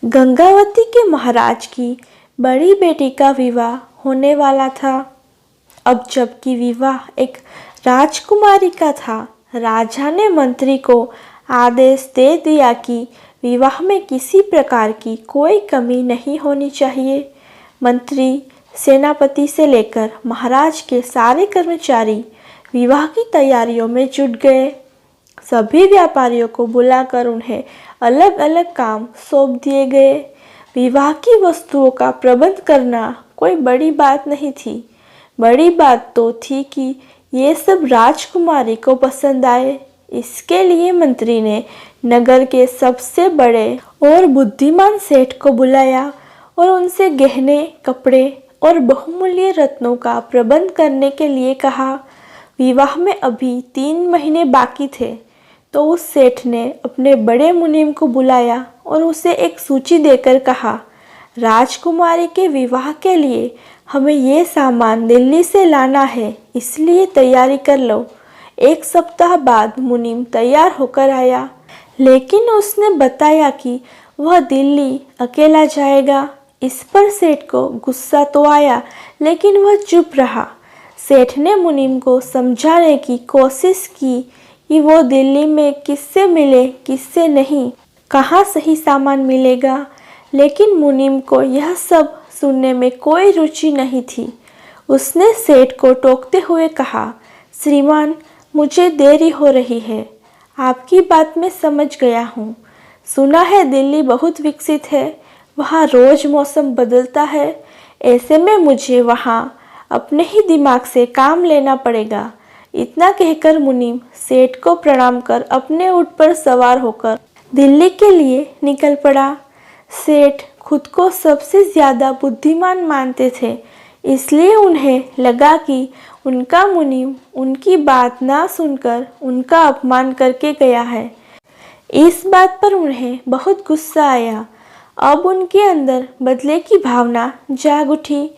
गंगावती के महाराज की बड़ी बेटी का विवाह होने वाला था। अब जबकि विवाह एक राजकुमारी का था, राजा ने मंत्री को आदेश दे दिया कि विवाह में किसी प्रकार की कोई कमी नहीं होनी चाहिए। मंत्री, सेनापति से लेकर महाराज के सारे कर्मचारी विवाह की तैयारियों में जुट गए। सभी व्यापारियों को बुलाकर उन्हें अलग अलग काम सौंप दिए गए। विवाह की वस्तुओं का प्रबंध करना कोई बड़ी बात नहीं थी। बड़ी बात तो थी कि ये सब राजकुमारी को पसंद आए। इसके लिए मंत्री ने नगर के सबसे बड़े और बुद्धिमान सेठ को बुलाया और उनसे गहने, कपड़े और बहुमूल्य रत्नों का प्रबंध करने के लिए कहा। विवाह में अभी 3 महीने बाकी थे, तो उस सेठ ने अपने बड़े मुनीम को बुलाया और उसे एक सूची देकर कहा, राजकुमारी के विवाह के लिए हमें ये सामान दिल्ली से लाना है, इसलिए तैयारी कर लो। 1 सप्ताह बाद मुनीम तैयार होकर आया, लेकिन उसने बताया कि वह दिल्ली अकेला जाएगा। इस पर सेठ को गुस्सा तो आया, लेकिन वह चुप रहा। सेठ ने मुनीम को समझाने की कोशिश की कि वो दिल्ली में किससे मिले, किससे नहीं, कहाँ सही सामान मिलेगा, लेकिन मुनीम को यह सब सुनने में कोई रुचि नहीं थी। उसने सेठ को टोकते हुए कहा, श्रीमान, मुझे देरी हो रही है। आपकी बात मैं समझ गया हूँ। सुना है दिल्ली बहुत विकसित है, वहाँ रोज मौसम बदलता है। ऐसे में मुझे वहाँ अपने ही दिमाग से काम लेना पड़ेगा। इतना कहकर मुनीम सेठ को प्रणाम कर अपने ऊंट पर सवार होकर दिल्ली के लिए निकल पड़ा। सेठ खुद को सबसे ज़्यादा बुद्धिमान मानते थे, इसलिए उन्हें लगा कि उनका मुनीम उनकी बात ना सुनकर उनका अपमान करके गया है। इस बात पर उन्हें बहुत गुस्सा आया। अब उनके अंदर बदले की भावना जाग उठी।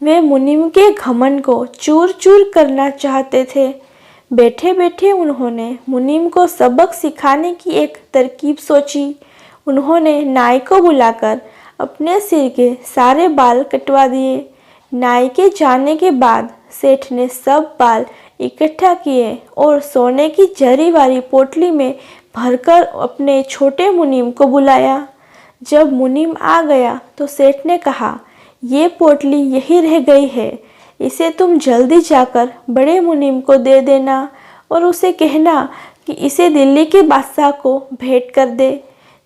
वे मुनीम के घमंड को चूर चूर करना चाहते थे। बैठे बैठे उन्होंने मुनीम को सबक सिखाने की एक तरकीब सोची। उन्होंने नाई को बुलाकर अपने सिर के सारे बाल कटवा दिए। नाई के जाने के बाद सेठ ने सब बाल इकट्ठा किए और सोने की जरी वाली पोटली में भरकर अपने छोटे मुनीम को बुलाया। जब मुनीम आ गया तो सेठ ने कहा, ये पोटली यही रह गई है, इसे तुम जल्दी जाकर बड़े मुनीम को दे देना और उसे कहना कि इसे दिल्ली के बादशाह को भेंट कर दे।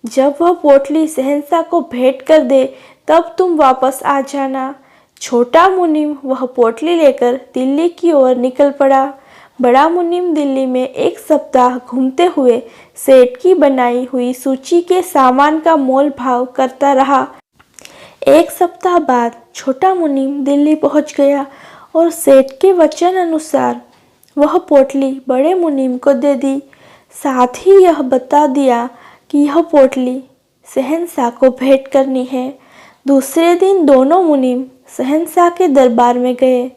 जब वह पोटली शहंशाह को भेंट कर दे तब तुम वापस आ जाना। छोटा मुनीम वह पोटली लेकर दिल्ली की ओर निकल पड़ा। बड़ा मुनीम दिल्ली में 1 सप्ताह घूमते हुए सेठ की बनाई हुई सूची के सामान का मोल भाव करता रहा। 1 सप्ताह बाद छोटा मुनीम दिल्ली पहुंच गया और सेठ के वचन अनुसार वह पोटली बड़े मुनीम को दे दी। साथ ही यह बता दिया कि यह पोटली शहंशाह को भेंट करनी है। दूसरे दिन दोनों मुनीम शहंशाह के दरबार में गए।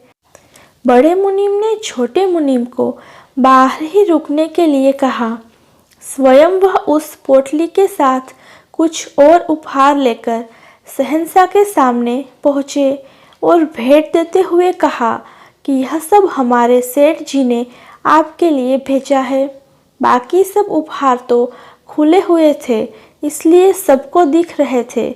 बड़े मुनीम ने छोटे मुनीम को बाहर ही रुकने के लिए कहा। स्वयं वह उस पोटली के साथ कुछ और उपहार लेकर शहंशाह के सामने पहुँचे और भेंट देते हुए कहा कि यह सब हमारे सेठ जी ने आपके लिए भेजा है। बाकी सब उपहार तो खुले हुए थे, इसलिए सबको दिख रहे थे।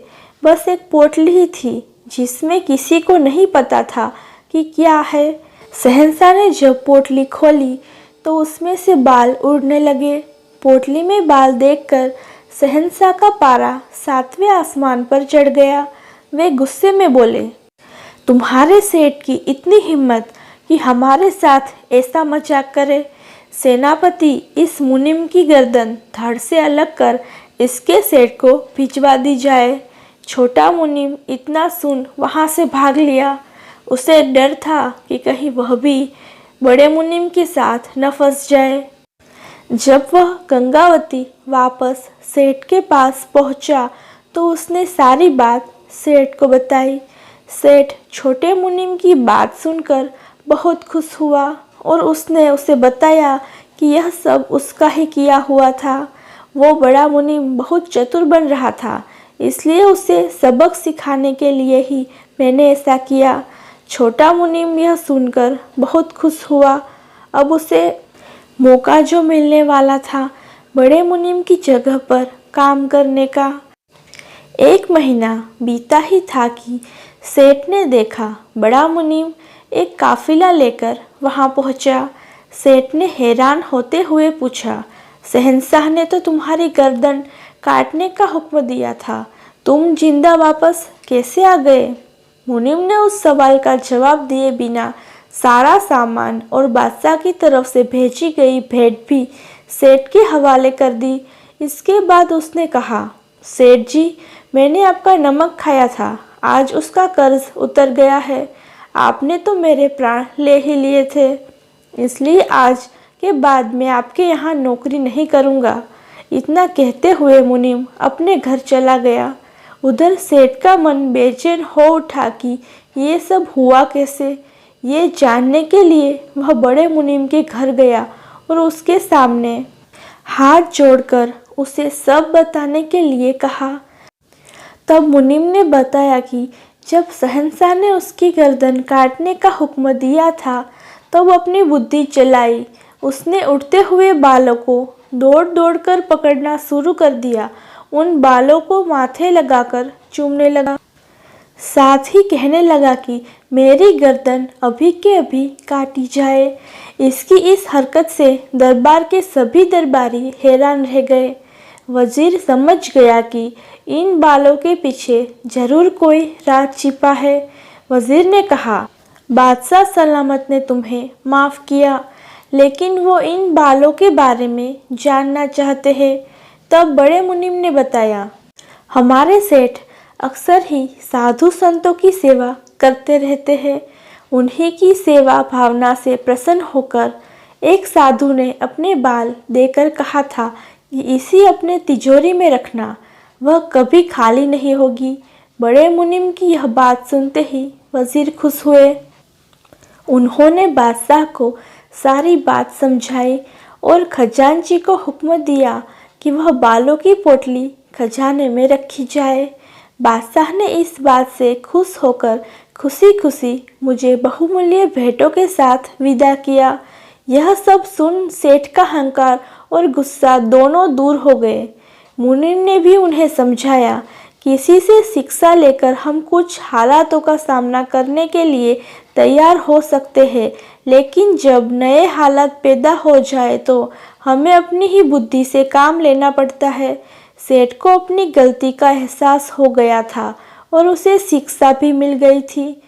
बस एक पोटली ही थी जिसमें किसी को नहीं पता था कि क्या है। शहंशाह ने जब पोटली खोली तो उसमें से बाल उड़ने लगे। पोटली में बाल देखकर शहंशाह का पारा 7वें आसमान पर चढ़ गया। वे गुस्से में बोले, तुम्हारे सेठ की इतनी हिम्मत कि हमारे साथ ऐसा मजाक करे। सेनापति, इस मुनीम की गर्दन धड़ से अलग कर इसके सेठ को भिजवा दी जाए। छोटा मुनीम इतना सुन वहाँ से भाग लिया। उसे डर था कि कहीं वह भी बड़े मुनीम के साथ न फंस जाए। जब वह गंगावती वापस सेठ के पास पहुंचा तो उसने सारी बात सेठ को बताई। सेठ छोटे मुनीम की बात सुनकर बहुत खुश हुआ और उसने उसे बताया कि यह सब उसका ही किया हुआ था। वो बड़ा मुनीम बहुत चतुर बन रहा था, इसलिए उसे सबक सिखाने के लिए ही मैंने ऐसा किया। छोटा मुनीम यह सुनकर बहुत खुश हुआ। अब उसे मौका जो मिलने वाला था बड़े मुनीम की जगह पर काम करने का। 1 महीना बीता ही था कि सेठ ने देखा बड़ा मुनीम एक काफिला लेकर वहां पहुंचा। सेठ ने हैरान होते हुए पूछा, शहंशाह ने तो तुम्हारी गर्दन काटने का हुक्म दिया था, तुम जिंदा वापस कैसे आ गए? मुनीम ने उस सवाल का जवाब दिए बिना सारा सामान और बादशाह की तरफ से भेजी गई भेंट भी सेठ के हवाले कर दी। इसके बाद उसने कहा, सेठ जी, मैंने आपका नमक खाया था, आज उसका कर्ज उतर गया है। आपने तो मेरे प्राण ले ही लिए थे, इसलिए आज के बाद मैं आपके यहाँ नौकरी नहीं करूँगा। इतना कहते हुए मुनीम अपने घर चला गया। उधर सेठ का मन बेचैन हो उठा कि ये सब हुआ कैसे। ये जानने के लिए वह बड़े मुनीम के घर गया और उसके सामने हाथ जोड़कर उसे सब बताने के लिए कहा। तब मुनीम ने बताया कि जब शहंशाह ने उसकी गर्दन काटने का हुक्म दिया था तब अपनी बुद्धि चलाई। उसने उड़ते हुए बालों को दौड़ दौड़ कर पकड़ना शुरू कर दिया, उन बालों को माथे लगाकर चूमने लगा, साथ ही कहने लगा कि मेरी गर्दन अभी के अभी काटी जाए। इसकी इस हरकत से दरबार के सभी दरबारी हैरान रह गए। वजीर समझ गया कि इन बालों के पीछे जरूर कोई राज छिपा है। वजीर ने कहा, बादशाह सलामत ने तुम्हें माफ़ किया, लेकिन वो इन बालों के बारे में जानना चाहते हैं। तब बड़े मुनीम ने बताया, हमारे सेठ अक्सर ही साधु संतों की सेवा करते रहते हैं। उन्हीं की सेवा भावना से प्रसन्न होकर एक साधु ने अपने बाल देकर कहा था कि इसी अपने तिजोरी में रखना, वह कभी खाली नहीं होगी। बड़े मुनीम की यह बात सुनते ही वजीर खुश हुए। उन्होंने बादशाह को सारी बात समझाई और खजांची को हुक्म दिया कि वह बालों की पोटली खजाने में रखी जाए। बादशाह ने इस बात से खुश होकर खुशी खुशी मुझे बहुमूल्य भेंटों के साथ विदा किया। यह सब सुन सेठ का अहंकार और गुस्सा दोनों दूर हो गए। मुनीम ने भी उन्हें समझाया, किसी से शिक्षा लेकर हम कुछ हालातों का सामना करने के लिए तैयार हो सकते हैं, लेकिन जब नए हालात पैदा हो जाए तो हमें अपनी ही बुद्धि से काम लेना पड़ता है। सेठ को अपनी गलती का एहसास हो गया था और उसे शिक्षा भी मिल गई थी।